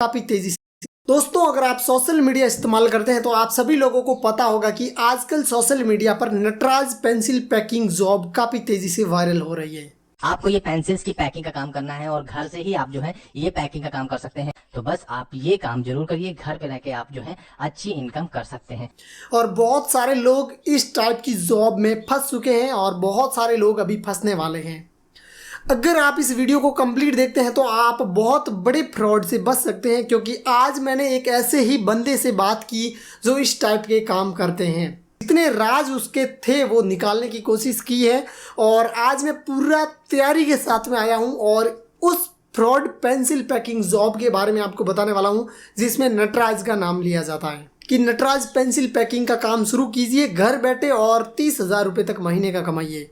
काफी तेजी से। दोस्तों, अगर आप सोशल मीडिया इस्तेमाल करते हैं तो आप सभी लोगों को पता होगा कि आजकल सोशल मीडिया पर नटराज पेंसिल पैकिंग जॉब काफी तेजी से वायरल हो रही है। आपको ये पेंसिल्स की पैकिंग का काम करना है और घर से ही आप जो है ये पैकिंग का काम कर सकते हैं। तो बस आप ये काम जरूर करिए, घर पे रह के आप जो है अच्छी इनकम कर सकते हैं। और बहुत सारे लोग इस टाइप की जॉब में फंस चुके हैं और बहुत सारे लोग अभी फंसने वाले हैं। अगर आप इस वीडियो को कंप्लीट देखते हैं तो आप बहुत बड़े फ्रॉड से बच सकते हैं, क्योंकि आज मैंने एक ऐसे ही बंदे से बात की जो इस टाइप के काम करते हैं। जितने राज उसके थे वो निकालने की कोशिश की है और आज मैं पूरा तैयारी के साथ में आया हूं और उस फ्रॉड पेंसिल पैकिंग जॉब के बारे में आपको बताने वाला हूं, जिसमें नटराज का नाम लिया जाता है कि नटराज पेंसिल पैकिंग का काम शुरू कीजिए घर बैठे और 30,000 रुपये तक महीने का कमाइए।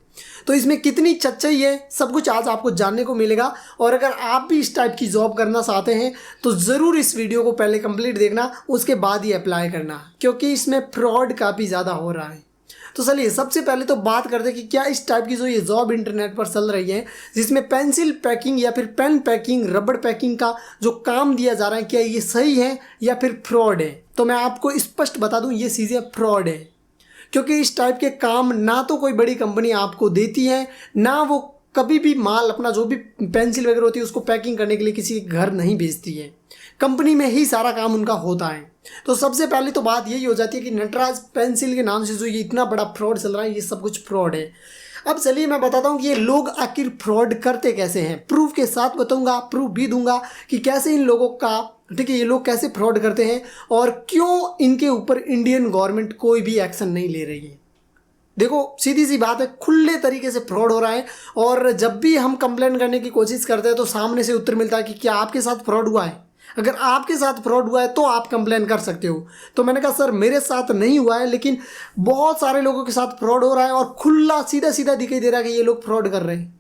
तो इसमें कितनी सच्चाई है, सब कुछ आज आपको जानने को मिलेगा। और अगर आप भी इस टाइप की जॉब करना चाहते हैं तो ज़रूर इस वीडियो को पहले कंप्लीट देखना, उसके बाद ही अप्लाई करना, क्योंकि इसमें फ्रॉड काफ़ी ज़्यादा हो रहा है। तो चलिए सबसे पहले तो बात करते हैं कि क्या इस टाइप की जो ये जॉब इंटरनेट पर चल रही है, जिसमें पेंसिल पैकिंग या फिर पेन पैकिंग, रबड़ पैकिंग का जो काम दिया जा रहा है, क्या ये सही है या फिर फ्रॉड है? तो मैं आपको स्पष्ट बता दूं, ये चीज़ें फ्रॉड है। क्योंकि इस टाइप के काम ना तो कोई बड़ी कंपनी आपको देती है, ना वो कभी भी माल अपना जो भी पेंसिल वगैरह होती है उसको पैकिंग करने के लिए किसी के घर नहीं भेजती है। कंपनी में ही सारा काम उनका होता है। तो सबसे पहले तो बात यही हो जाती है कि नटराज पेंसिल के नाम से जो ये इतना बड़ा फ्रॉड चल रहा है, ये सब कुछ फ्रॉड है। अब चलिए मैं बताता हूँ कि ये लोग आखिर फ्रॉड करते कैसे हैं। प्रूफ के साथ बताऊंगा, प्रूफ भी दूंगा कि कैसे इन लोगों का, ठीक है, ये लोग कैसे फ्रॉड करते हैं और क्यों इनके ऊपर इंडियन गवर्नमेंट कोई भी एक्शन नहीं ले रही है। देखो सीधी सी बात है, खुले तरीके से फ्रॉड हो रहा है और जब भी हम कंप्लेन करने की कोशिश करते हैं तो सामने से उत्तर मिलता है कि क्या आपके साथ फ्रॉड हुआ है। अगर आपके साथ फ्रॉड हुआ है तो आप कंप्लेन कर सकते हो। तो मैंने कहा सर मेरे साथ नहीं हुआ है, लेकिन बहुत सारे लोगों के साथ फ्रॉड हो रहा है और खुला सीधा सीधा दिखाई दे रहा है कि ये लोग फ्रॉड कर रहे हैं।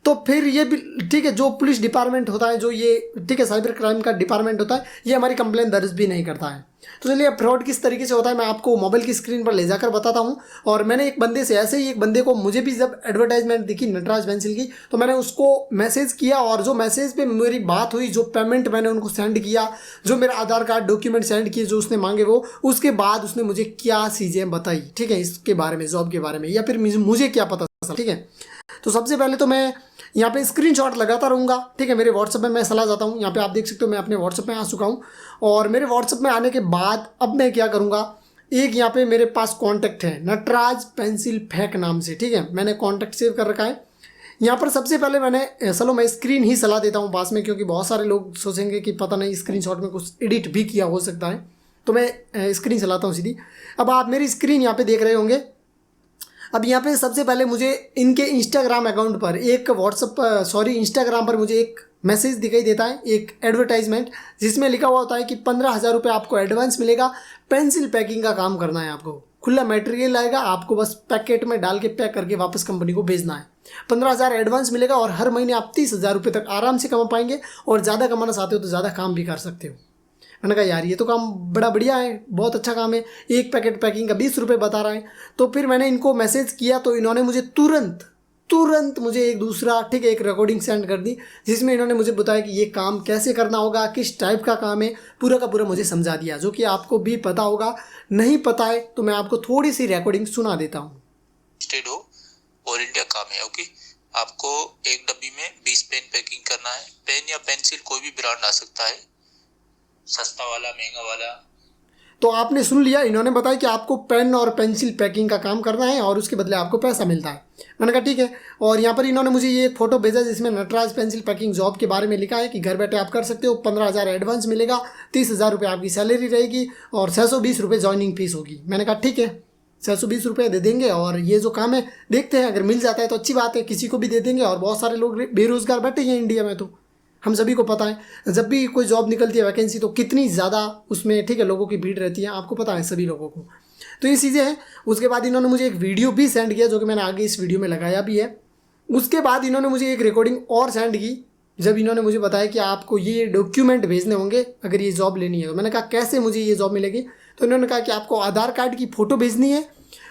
तो फिर ये भी ठीक है, जो पुलिस डिपार्टमेंट होता है, जो ये ठीक है साइबर क्राइम का डिपार्टमेंट होता है, ये हमारी कंप्लेन दर्ज भी नहीं करता है। तो चलिए फ्रॉड किस तरीके से होता है मैं आपको मोबाइल की स्क्रीन पर ले जाकर बताता हूँ। और मैंने एक बंदे से, ऐसे ही एक बंदे को, मुझे भी जब एडवर्टाइजमेंट दिखी नटराज पेंसिल की तो मैंने उसको मैसेज किया और जो मैसेज पे मेरी बात हुई, जो पेमेंट मैंने उनको सेंड किया, जो मेरा आधार कार्ड डॉक्यूमेंट सेंड किए जो उसने मांगे वो, उसके बाद उसने मुझे क्या चीज़ें बताई, ठीक है, इसके बारे में, जॉब के बारे में, या फिर मुझे क्या पता था। ठीक है, तो सबसे पहले तो मैं यहाँ पे स्क्रीनशॉट लगाता रहूँगा। ठीक है, मेरे व्हाट्सएप में मैं चला जाता हूँ। यहाँ पे आप देख सकते हो मैं अपने व्हाट्सएप में आ चुका हूँ। और मेरे व्हाट्सएप में आने के बाद अब मैं क्या करूँगा, एक यहाँ पे मेरे पास कॉन्टैक्ट है नटराज पेंसिल फैक नाम से। ठीक है, मैंने कॉन्टैक्ट सेव कर रखा है। यहाँ पर सबसे पहले मैंने, चलो मैं स्क्रीन ही चला देता हूँ पास में, क्योंकि बहुत सारे लोग सोचेंगे कि पता नहीं स्क्रीनशॉट में कुछ एडिट भी किया हो सकता है। तो मैं स्क्रीन चलाता हूँ सीधी। अब आप मेरी स्क्रीन यहाँ पे देख रहे होंगे। अब यहाँ पे सबसे पहले मुझे इनके इंस्टाग्राम अकाउंट पर एक इंस्टाग्राम पर मुझे एक मैसेज दिखाई देता है, एक एडवर्टाइजमेंट, जिसमें लिखा हुआ होता है कि 15,000 रुपये आपको एडवांस मिलेगा, पेंसिल पैकिंग का काम करना है आपको, खुला मटेरियल आएगा, आपको बस पैकेट में डाल के पैक करके वापस कंपनी को भेजना है। 15,000 एडवांस मिलेगा और हर महीने आप 30,000 रुपये तक आराम से कमा पाएंगे और ज़्यादा कमाना चाहते हो तो ज़्यादा काम भी कर सकते हो। मैंने कहा यार ये तो काम बड़ा बढ़िया है, बहुत अच्छा काम है। एक पैकेट पैकिंग का 20 रुपये बता रहा है। तो फिर मैंने इनको मैसेज किया तो इन्होंने मुझे तुरंत मुझे एक दूसरा, ठीक है, एक रिकॉर्डिंग सेंड कर दी, जिसमें इन्होंने मुझे बताया कि ये काम कैसे करना होगा, किस टाइप का काम है, पूरा का पूरा मुझे समझा दिया, जो कि आपको भी पता होगा। नहीं पता है तो मैं आपको थोड़ी सी रिकॉर्डिंग सुना देता हूँ। ऑल इंडिया काम है। ओके, आपको एक डब्बी में 20 पेन पैकिंग करना है। पेन या पेंसिल कोई भी ब्रांड आ सकता है, सस्ता वाला, महंगा वाला। तो आपने सुन लिया, इन्होंने बताया कि आपको पेन और पेंसिल पैकिंग का काम करना है और उसके बदले आपको पैसा मिलता है। मैंने कहा ठीक है। और यहाँ पर इन्होंने मुझे ये एक फ़ोटो भेजा जिसमें नटराज पेंसिल पैकिंग जॉब के बारे में लिखा है कि घर बैठे आप कर सकते हो, 15,000 एडवांस मिलेगा, 30,000 रुपये आपकी सैलरी रहेगी और 620 रुपये ज्वाइनिंग फीस होगी। मैंने कहा ठीक है, 620 रुपये दे देंगे और ये जो काम है देखते हैं, अगर मिल जाता है तो अच्छी बात है, किसी को भी दे देंगे। और बहुत सारे लोग बेरोज़गार बैठे हैं इंडिया में, तो हम सभी को पता है जब भी कोई जॉब निकलती है वैकेंसी तो कितनी ज़्यादा उसमें, ठीक है, लोगों की भीड़ रहती है, आपको पता है सभी लोगों को। तो ये चीज़ें हैं। उसके बाद इन्होंने मुझे एक वीडियो भी सेंड किया जो कि मैंने आगे इस वीडियो में लगाया भी है। उसके बाद इन्होंने मुझे एक रिकॉर्डिंग और सेंड की, जब इन्होंने मुझे बताया कि आपको ये डॉक्यूमेंट भेजने होंगे अगर ये जॉब लेनी है। तो मैंने कहा कैसे मुझे ये जॉब मिलेगी? तो इन्होंने कहा कि आपको आधार कार्ड की फ़ोटो भेजनी है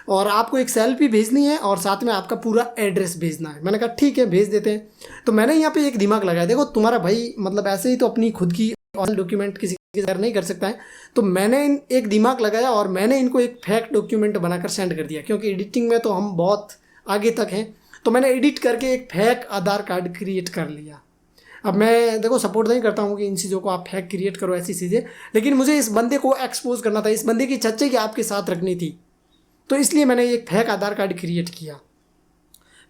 और आपको एक सेल्फी भेजनी है और साथ में आपका पूरा एड्रेस भेजना है। मैंने कहा ठीक है, भेज देते हैं। तो मैंने यहाँ पे एक दिमाग लगाया, देखो तुम्हारा भाई मतलब ऐसे ही तो अपनी खुद की ऑनलाइन डॉक्यूमेंट किसी के शेयर नहीं कर सकता है। तो मैंने एक दिमाग लगाया और मैंने इनको एक फेक डॉक्यूमेंट बनाकर सेंड कर दिया, क्योंकि एडिटिंग में तो हम बहुत आगे तक हैं। तो मैंने एडिट करके एक फेक आधार कार्ड क्रिएट कर लिया। अब मैं देखो सपोर्ट नहीं करता हूँ कि इन चीज़ों को आप फेक क्रिएट करो, ऐसी चीज़ें, लेकिन मुझे इस बंदे को एक्सपोज करना था, इस बंदे की सच्चाई आपके साथ रखनी थी। तो इसलिए मैंने एक फेक आधार कार्ड क्रिएट किया।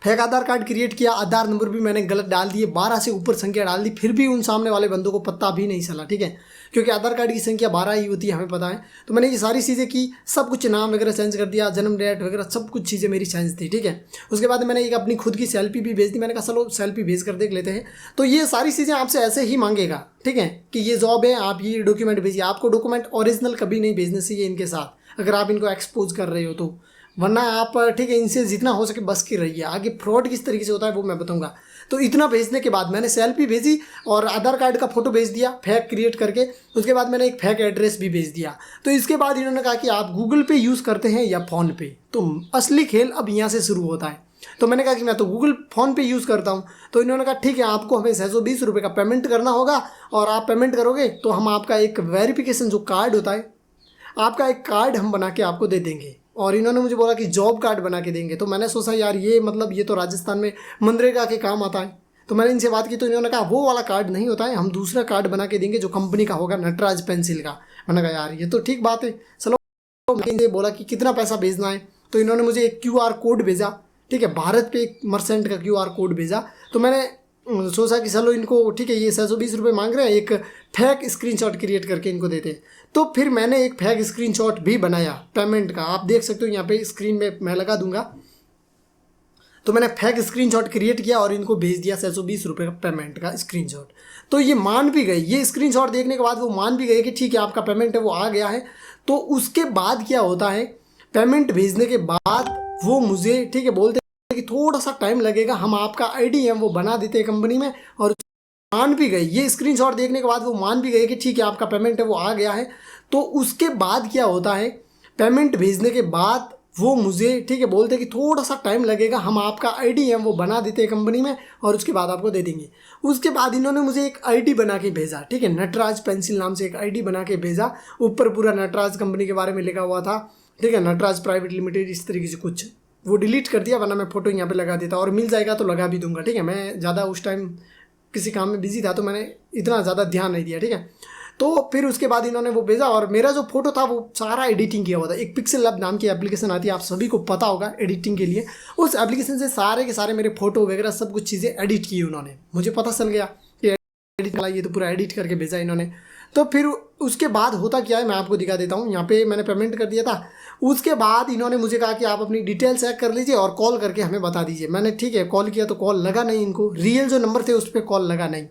फेक आधार कार्ड क्रिएट किया, आधार नंबर भी मैंने गलत डाल दिए, 12 से ऊपर संख्या डाल दी, फिर भी उन सामने वाले बंदों को पता भी नहीं चला, ठीक है, क्योंकि आधार कार्ड की संख्या 12 ही होती है, हमें पता है। तो मैंने ये सारी चीज़ें की, सब कुछ नाम वगैरह चेंज कर दिया, जन्म डेट वगैरह सब कुछ चीज़ें मेरी चेंज थी, ठीक है। उसके बाद मैंने एक अपनी खुद की सेल्फी भी भेज दी। मैंने कहा चलो सेल्फी भेज कर देख लेते हैं। तो ये सारी चीज़ें आपसे ऐसे ही मांगेगा, ठीक है, कि ये जॉब है, आप ये डॉक्यूमेंट भेजिए। आपको डॉक्यूमेंट ओरिजिनल कभी नहीं भेजने चाहिए इनके साथ, अगर आप इनको एक्सपोज कर रहे हो तो, वरना आप, ठीक है, इनसे जितना हो सके बस की रहिए। आगे फ्रॉड किस तरीके से होता है वो मैं बताऊंगा। तो इतना भेजने के बाद मैंने सेल्फी भेजी और आधार कार्ड का फोटो भेज दिया फेक क्रिएट करके। उसके बाद मैंने एक फेक एड्रेस भी भेज दिया। तो इसके बाद इन्होंने कहा कि आप गूगल पे यूज़ करते हैं या फ़ोन पे। तो असली खेल अब यहाँ से शुरू होता है। तो मैंने कहा कि मैं तो गूगल फ़ोन पे यूज़ करता हूँ। तो इन्होंने कहा ठीक है, आपको हमें 620 रुपये का पेमेंट करना होगा, और आप पेमेंट करोगे तो हम आपका एक वेरिफिकेशन जो कार्ड होता है, आपका एक कार्ड हम बना के आपको दे देंगे। और इन्होंने मुझे बोला कि जॉब कार्ड बना के देंगे। तो मैंने सोचा यार ये मतलब ये तो राजस्थान में मनरेगा के काम आता है। तो मैंने इनसे बात की तो इन्होंने कहा वो वाला कार्ड नहीं होता है, हम दूसरा कार्ड बना के देंगे जो कंपनी का होगा, नटराज पेंसिल का। मैंने कहा यार ये तो ठीक बात है, चलो। मैंने इनसे बोला कि कितना पैसा भेजना है। तो इन्होंने मुझे एक QR कोड भेजा, ठीक है, भारत पे एक मर्चेंट का QR कोड भेजा। तो मैंने सोचा कि चलो इनको, ठीक है, ये 620 रुपये मांग रहे हैं, एक फेक स्क्रीनशॉट क्रिएट करके इनको देते हैं। तो फिर मैंने एक फेक स्क्रीनशॉट भी बनाया पेमेंट का, आप देख सकते हो यहाँ पे स्क्रीन में मैं लगा दूंगा। तो मैंने फेक स्क्रीनशॉट क्रिएट किया और इनको भेज दिया 620 रुपये का पेमेंट का स्क्रीनशॉट। तो ये मान भी गए, ये स्क्रीनशॉट देखने के बाद वो मान भी गए कि ठीक है आपका पेमेंट है वो आ गया है। तो उसके बाद क्या होता है, पेमेंट भेजने के बाद वो मुझे, ठीक है, बोलते कि थोड़ा सा टाइम लगेगा, हम आपका ID है वो बना देते हैं कंपनी में। और मान भी गए, ये स्क्रीनशॉट देखने के बाद वो मान भी गए कि ठीक है आपका पेमेंट है वो आ गया है। तो उसके बाद क्या होता है, पेमेंट भेजने के बाद वो मुझे, ठीक है, बोलते कि थोड़ा सा टाइम लगेगा, हम आपका ID है वो बना देते हैं कंपनी में और उसके बाद आपको दे देंगे। उसके बाद इन्होंने मुझे एक ID बना के भेजा, ठीक है, नटराज पेंसिल नाम से एक ID बना के भेजा। ऊपर पूरा नटराज कंपनी के बारे में लिखा हुआ था, ठीक है, नटराज प्राइवेट लिमिटेड, इस तरीके से कुछ। वो डिलीट कर दिया, वरना मैं फ़ोटो यहाँ पे लगा देता, और मिल जाएगा तो लगा भी दूंगा, ठीक है। मैं ज़्यादा उस टाइम किसी काम में बिजी था तो मैंने इतना ज़्यादा ध्यान नहीं दिया, ठीक है। तो फिर उसके बाद इन्होंने वो भेजा और मेरा जो फोटो था वो सारा एडिटिंग किया हुआ था। एक पिक्सल लैब नाम की एप्लीकेशन आती है, आप सभी को पता होगा एडिटिंग के लिए। उस एप्लीकेशन से सारे के सारे मेरे फोटो वगैरह सब कुछ चीज़ें एडिट की उन्होंने। मुझे पता चल गया कि एडिट वाला, ये तो पूरा एडिट करके भेजा इन्होंने। तो फिर उसके बाद होता क्या है मैं आपको दिखा देता हूँ। यहाँ पे मैंने पेमेंट कर दिया था। उसके बाद इन्होंने मुझे कहा कि आप अपनी डिटेल चेक कर लीजिए और कॉल करके हमें बता दीजिए। मैंने ठीक है कॉल किया तो कॉल लगा नहीं, इनको रियल जो नंबर थे उस पर कॉल लगा नहीं।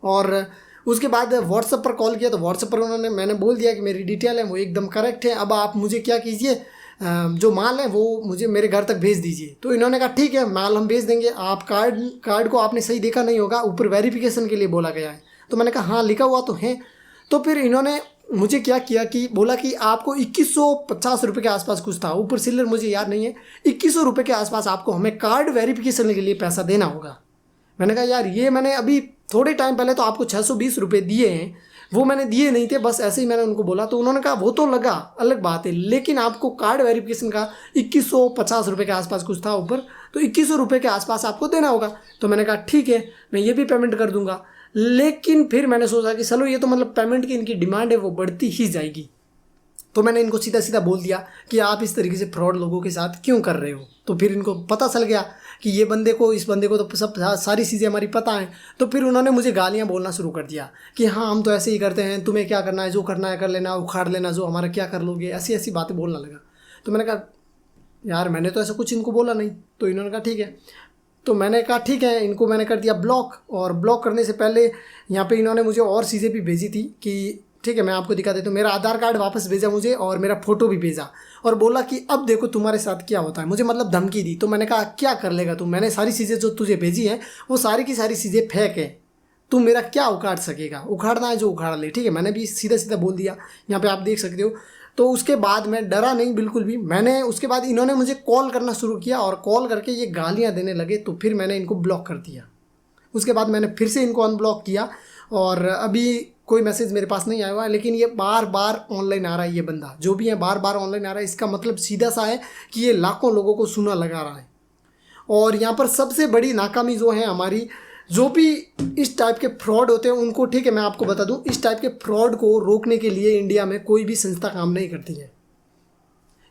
और उसके बाद व्हाट्सएप पर कॉल किया तो व्हाट्सएप पर मैंने बोल दिया कि मेरी डिटेल है वो एकदम करेक्ट है, अब आप मुझे क्या कीजिए, जो माल है वो मुझे मेरे घर तक भेज दीजिए। तो इन्होंने कहा ठीक है माल हम भेज देंगे, आप कार्ड को आपने सही देखा नहीं होगा, ऊपर वेरिफिकेशन के लिए बोला गया है। तो मैंने कहा हाँ लिखा हुआ तो है। तो फिर इन्होंने मुझे क्या किया कि बोला कि आपको 2150 रुपये के आसपास कुछ था, ऊपर सिल्लर मुझे याद नहीं है, 2100 रुपये के आसपास आपको हमें कार्ड वेरिफिकेशन के लिए पैसा देना होगा। मैंने कहा यार ये मैंने अभी थोड़े टाइम पहले तो आपको 620 रुपये दिए हैं, वो मैंने दिए नहीं थे, बस ऐसे ही मैंने उनको बोला। तो उन्होंने कहा वो तो लगा अलग बात है, लेकिन आपको कार्ड वेरिफिकेशन का 2150 रुपये के आसपास कुछ था ऊपर, तो 2100 रुपये के आसपास आपको देना होगा। तो मैंने कहा ठीक है मैं ये भी पेमेंट कर दूंगा। लेकिन फिर मैंने सोचा कि चलो ये तो मतलब पेमेंट की इनकी डिमांड है वो बढ़ती ही जाएगी। तो मैंने इनको सीधा सीधा बोल दिया कि आप इस तरीके से फ्रॉड लोगों के साथ क्यों कर रहे हो। तो फिर इनको पता चल गया कि ये इस बंदे को तो सब सारी चीज़ें हमारी पता हैं। तो फिर उन्होंने मुझे गालियाँ बोलना शुरू कर दिया कि हाँ हम तो ऐसे ही करते हैं, तुम्हें क्या करना है, जो करना है कर लेना, उखाड़ लेना जो हमारा, क्या कर लोगे, ऐसी ऐसी बातें बोलना लगा। तो मैंने कहा यार मैंने तो ऐसा कुछ इनको बोला नहीं। तो इन्होंने कहा ठीक है। तो मैंने कहा ठीक है, इनको मैंने कर दिया ब्लॉक। और ब्लॉक करने से पहले यहाँ पे इन्होंने मुझे और चीज़ें भी भेजी थी कि ठीक है मैं आपको दिखा देता हूँ। मेरा आधार कार्ड वापस भेजा मुझे और मेरा फ़ोटो भी भेजा और बोला कि अब देखो तुम्हारे साथ क्या होता है। मुझे मतलब धमकी दी। तो मैंने कहा क्या कर लेगा तू, मैंने सारी चीज़ें जो तुझे भेजी हैं वो सारी की सारी चीज़ें फेक है, तू मेरा क्या उखाड़ सकेगा, उखाड़ना है जो उखाड़ ले। ठीक है मैंने भी सीधा सीधा बोल दिया, यहाँ पर आप देख सकते हो। तो उसके बाद मैं डरा नहीं बिल्कुल भी। मैंने उसके बाद इन्होंने मुझे कॉल करना शुरू किया और कॉल करके ये गालियाँ देने लगे। तो फिर मैंने इनको ब्लॉक कर दिया। उसके बाद मैंने फिर से इनको अनब्लॉक किया और अभी कोई मैसेज मेरे पास नहीं आया हुआ है, लेकिन ये बार बार ऑनलाइन आ रहा है। ये बंदा जो भी है बार बार ऑनलाइन आ रहा है, इसका मतलब सीधा सा है कि ये लाखों लोगों को सुना लगा रहा है। और यहाँ पर सबसे बड़ी नाकामी जो है हमारी, जो भी इस टाइप के फ्रॉड होते हैं उनको, ठीक है मैं आपको बता दूं, इस टाइप के फ्रॉड को रोकने के लिए इंडिया में कोई भी संस्था काम नहीं करती है,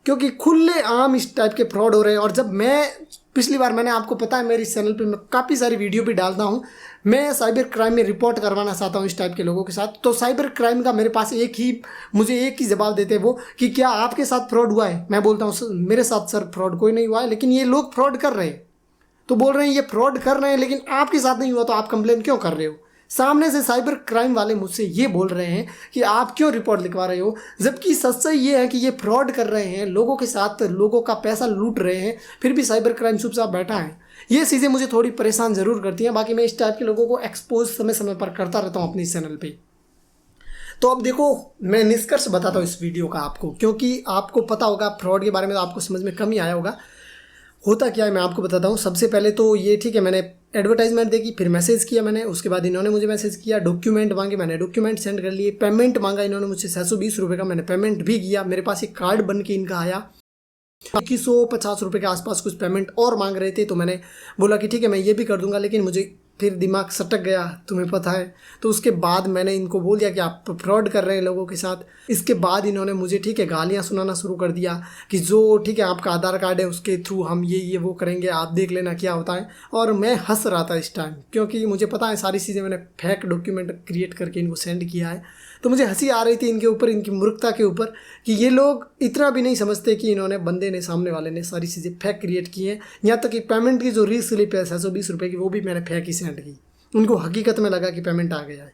क्योंकि खुले आम इस टाइप के फ्रॉड हो रहे हैं। और जब मैं पिछली बार, मैंने आपको पता है मेरे चैनल पे मैं काफ़ी सारी वीडियो भी डालता हूँ, मैं साइबर क्राइम में रिपोर्ट करवाना चाहता हूँ इस टाइप के लोगों के साथ, तो साइबर क्राइम का मेरे पास मुझे एक ही जवाब देते हैं वो, कि क्या आपके साथ फ्रॉड हुआ है। मैं बोलता हूँ मेरे साथ सर फ्रॉड कोई नहीं हुआ है, लेकिन ये लोग फ्रॉड कर रहे हैं। तो बोल रहे हैं ये फ्रॉड कर रहे हैं, लेकिन आपके साथ नहीं हुआ तो आप कंप्लेन क्यों कर रहे हो। सामने से साइबर क्राइम वाले मुझसे ये बोल रहे हैं कि आप क्यों रिपोर्ट लिखवा रहे हो, जबकि सच्चाई ये है कि ये फ्रॉड कर रहे हैं, लोगों के साथ लोगों का पैसा लूट रहे हैं, फिर भी साइबर क्राइम चुपचाप बैठा है। ये चीज़ें मुझे थोड़ी परेशान ज़रूर करती हैं। बाकी मैं इस टाइप के लोगों को एक्सपोज समय समय पर करता रहता हूँ अपने चैनल पर। तो अब देखो, मैं निष्कर्ष बताता हूँ इस वीडियो का आपको, क्योंकि आपको पता होगा फ्रॉड के बारे में, तो आपको समझ में कम ही आया होगा। होता क्या है मैं आपको बताता हूँ। सबसे पहले तो ये, ठीक है, मैंने एडवर्टाइजमेंट देखी, फिर मैसेज किया मैंने, उसके बाद इन्होंने मुझे मैसेज किया, डॉक्यूमेंट मांगे, मैंने डॉक्यूमेंट सेंड कर लिए, पेमेंट मांगा इन्होंने मुझसे 620 रुपये का, मैंने पेमेंट भी किया। मेरे पास एक कार्ड बन के इनका आया, 2150 रुपये के आसपास कुछ पेमेंट और मांग रहे थे। तो मैंने बोला कि ठीक है मैं ये भी कर दूंगा, लेकिन मुझे फिर दिमाग सटक गया, तुम्हें पता है। तो उसके बाद मैंने इनको बोल दिया कि आप फ्रॉड कर रहे हैं लोगों के साथ। इसके बाद इन्होंने मुझे, ठीक है, गालियाँ सुनाना शुरू कर दिया कि जो, ठीक है, आपका आधार कार्ड है उसके थ्रू हम ये वो करेंगे, आप देख लेना क्या होता है। और मैं हंस रहा था इस टाइम, क्योंकि मुझे पता है सारी चीज़ें मैंने फेक डॉक्यूमेंट क्रिएट करके इनको सेंड किया है। तो मुझे हंसी आ रही थी इनके ऊपर, इनकी मूर्खता के ऊपर, कि ये लोग इतना भी नहीं समझते कि इन्होंने, बंदे ने, सामने वाले ने सारी चीज़ें फेक क्रिएट की हैं। यहाँ तक कि पेमेंट की जो रीस्लिप है 620 रुपये की, वो भी मैंने फेक ही सेंड की। उनको हकीकत में लगा कि पेमेंट आ गया है।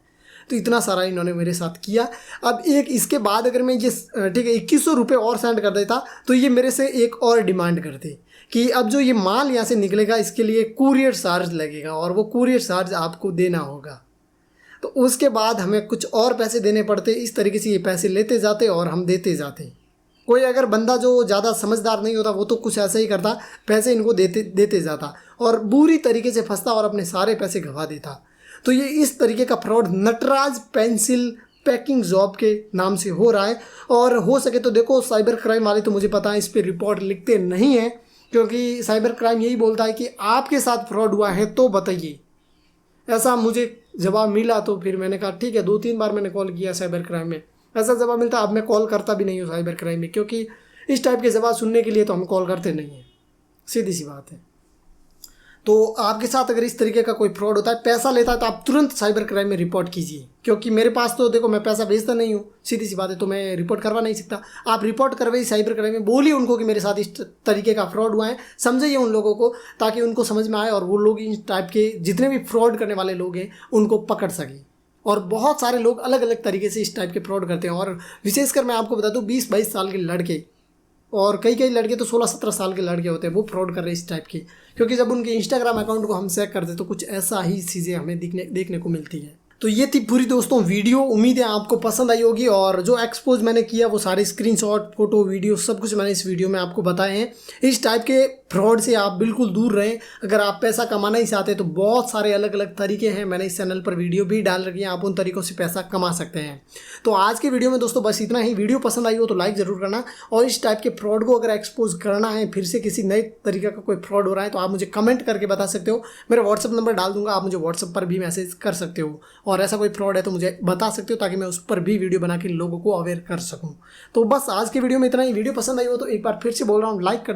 तो इतना सारा इन्होंने मेरे साथ किया। अब एक इसके बाद अगर मैं ये, ठीक है, 2100 रुपये और सेंड कर देता तो ये मेरे से एक और डिमांड करते कि अब जो ये माल यहाँ से निकलेगा इसके लिए कुरियर चार्ज लगेगा, और वो कुरियर चार्ज आपको देना होगा। तो उसके बाद हमें कुछ और पैसे देने पड़ते। इस तरीके से ये पैसे लेते जाते और हम देते जाते। कोई अगर बंदा जो ज़्यादा समझदार नहीं होता वो तो कुछ ऐसा ही करता, पैसे इनको देते जाता और बुरी तरीके से फंसता और अपने सारे पैसे गंवा देता। तो ये इस तरीके का fraud Natraj pencil packing job के नाम से हो रहा है। और हो सके तो देखो, साइबर क्राइम वाले तो मुझे पता है इस पर रिपोर्ट लिखते नहीं हैं, क्योंकि साइबर क्राइम यही बोलता है कि आपके साथ फ्रॉड हुआ है तो बताइए। ऐसा मुझे जवाब मिला तो फिर मैंने कहा ठीक है, 2-3 बार मैंने कॉल किया साइबर क्राइम में, ऐसा जवाब मिलता। अब मैं कॉल करता भी नहीं हूँ साइबर क्राइम में, क्योंकि इस टाइप के जवाब सुनने के लिए तो हम कॉल करते नहीं हैं, सीधी सी बात है। तो आपके साथ अगर इस तरीके का कोई फ्रॉड होता है, पैसा लेता है, तो आप तुरंत साइबर क्राइम में रिपोर्ट कीजिए, क्योंकि मेरे पास तो देखो मैं पैसा भेजता नहीं हूँ, सीधी सी बात है, तो मैं रिपोर्ट करवा नहीं सकता। आप रिपोर्ट करवाइए साइबर क्राइम में, बोलिए उनको कि मेरे साथ इस तरीके का फ्रॉड हुआ है, समझाइए उन लोगों को, ताकि उनको समझ में आए और वो लोग इन टाइप के जितने भी फ्रॉड करने वाले लोग हैं उनको पकड़ सकें। और बहुत सारे लोग अलग अलग तरीके से इस टाइप के फ्रॉड करते हैं। और विशेषकर मैं आपको बता दूँ 20-22 साल के लड़के और कई लड़के तो 16-17 साल के लड़के होते हैं, वो फ्रॉड कर रहे हैं इस टाइप के, क्योंकि जब उनके इंस्टाग्राम अकाउंट को हम चेक करते तो कुछ ऐसा ही चीज़ें हमें देखने को मिलती है। तो ये थी पूरी दोस्तों वीडियो, उम्मीद है आपको पसंद आई होगी। और जो एक्सपोज मैंने किया वो सारे स्क्रीनशॉट, फोटो, वीडियो सब कुछ मैंने इस वीडियो में आपको बताए हैं। इस टाइप के फ्रॉड से आप बिल्कुल दूर रहें। अगर आप पैसा कमाना ही चाहते हैं तो बहुत सारे अलग अलग तरीके हैं, मैंने इस चैनल पर वीडियो भी डाल रखी है, आप उन तरीकों से पैसा कमा सकते हैं। तो आज के वीडियो में दोस्तों बस इतना ही। वीडियो पसंद आई हो तो लाइक ज़रूर करना, और इस टाइप के फ्रॉड को अगर एक्सपोज करना है, फिर से किसी नए तरीके का कोई फ्रॉड हो रहा है, तो आप मुझे कमेंट करके बता सकते हो। मेरा व्हाट्सअप नंबर डाल दूंगा, आप मुझे व्हाट्सअप पर भी मैसेज कर सकते हो, और ऐसा कोई फ्रॉड है तो मुझे बता सकते हो, ताकि मैं उस पर भी वीडियो बना के लोगों को अवेयर कर सकूं। तो बस आज के वीडियो में इतना ही। वीडियो पसंद आई हो तो एक बार फिर से बोल रहा हूँ, लाइक कर